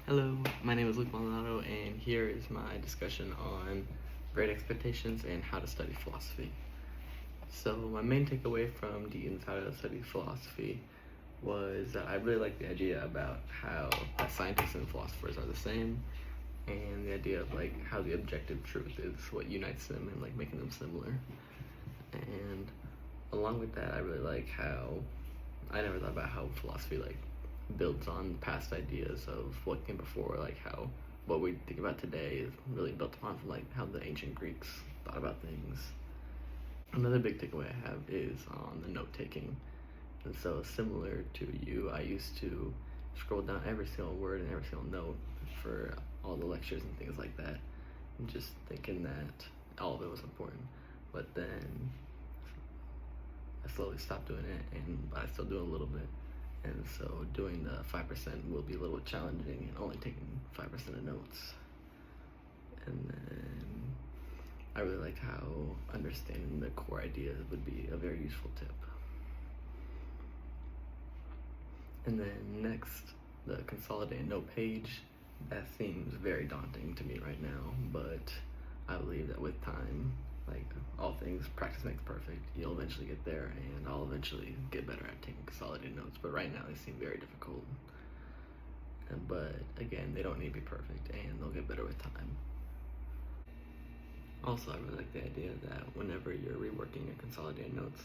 Hello, my name is Luke Maldonado, and here is my discussion on Great Expectations and how to study philosophy. So, my main takeaway from Deaton's How to Study Philosophy was that I really like the idea about how scientists and philosophers are the same, and the idea of how the objective truth is what unites them and making them similar. And along with that, I really like how I never thought about how philosophy builds on past ideas of what came before, how what we think about today is really built upon from how the ancient Greeks thought about things. Another big takeaway I have is on the note taking. And so similar to you, I used to scroll down every single word and every single note for all the lectures and things like that, and just thinking that all of it was important. But then I slowly stopped doing it, but I still do a little bit. And so doing the 5% will be a little challenging and only taking 5% of notes. And then I really liked how understanding the core ideas would be a very useful tip. And then next, the consolidated note page. That seems very daunting to me right now, but I believe that with time, all things, practice makes perfect. You'll eventually get there, and I'll eventually get better at taking consolidated notes, but right now they seem very difficult. But again, they don't need to be perfect, and they'll get better with time. Also, I really like the idea that whenever you're reworking your consolidated notes,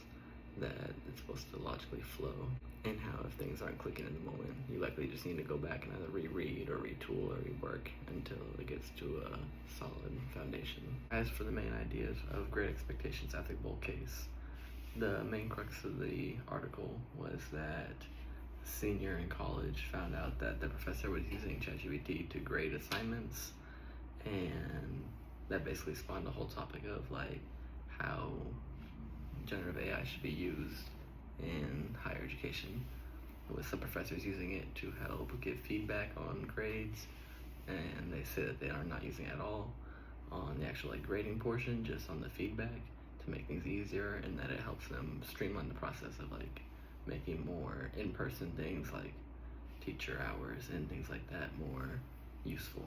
that it's supposed to logically flow, and how if things aren't clicking in the moment, you likely just need to go back and either reread or retool or rework until it gets to a solid foundation. As for the main ideas of Great Expectations Ethical Case, the main crux of the article was that a senior in college found out that the professor was using ChatGPT to grade assignments, and that basically spawned a whole topic of how generative AI should be used in higher education, with some professors using it to help give feedback on grades, and they say that they are not using it at all on the actual grading portion, just on the feedback to make things easier, and that it helps them streamline the process of making more in-person things like teacher hours and things like that more useful.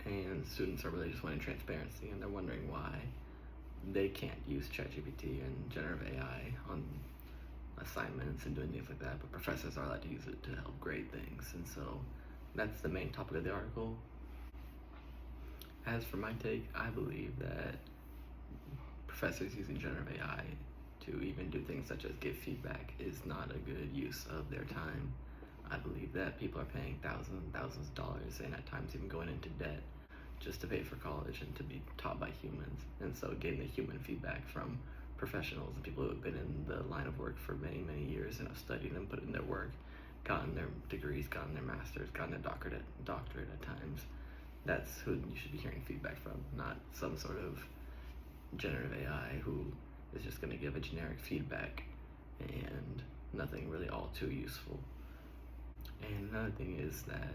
And students are really just wanting transparency, and they're wondering why they can't use ChatGPT and generative AI on assignments and doing things like that, but professors are allowed to use it to help grade things. And so that's the main topic of the article. As for my take, I believe that professors using generative AI to even do things such as give feedback is not a good use of their time. I believe that people are paying thousands and thousands of dollars, and at times even going into debt, just to pay for college and to be taught by humans. And so getting the human feedback from professionals and people who have been in the line of work for many, many years and have studied and put in their work, gotten their degrees, gotten their masters, gotten their doctorate at times, that's who you should be hearing feedback from, not some sort of generative AI who is just going to give a generic feedback and nothing really all too useful. And another thing is that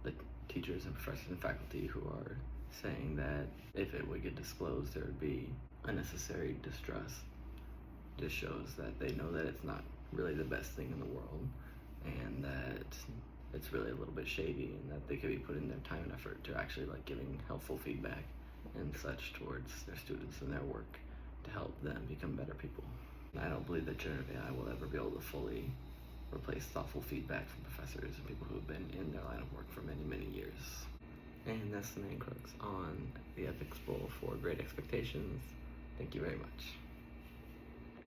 the teachers and professors and faculty who are saying that if it would get disclosed, there would be unnecessary distrust, just shows that they know that it's not really the best thing in the world, and that it's really a little bit shady, and that they could be putting their time and effort to actually giving helpful feedback and such towards their students and their work to help them become better people. I don't believe that generative AI will ever be able to fully replace thoughtful feedback from professors and people who have been in their line of work for many, many years. And that's the main crux on the ethics bowl for Great Expectations. Thank you very much.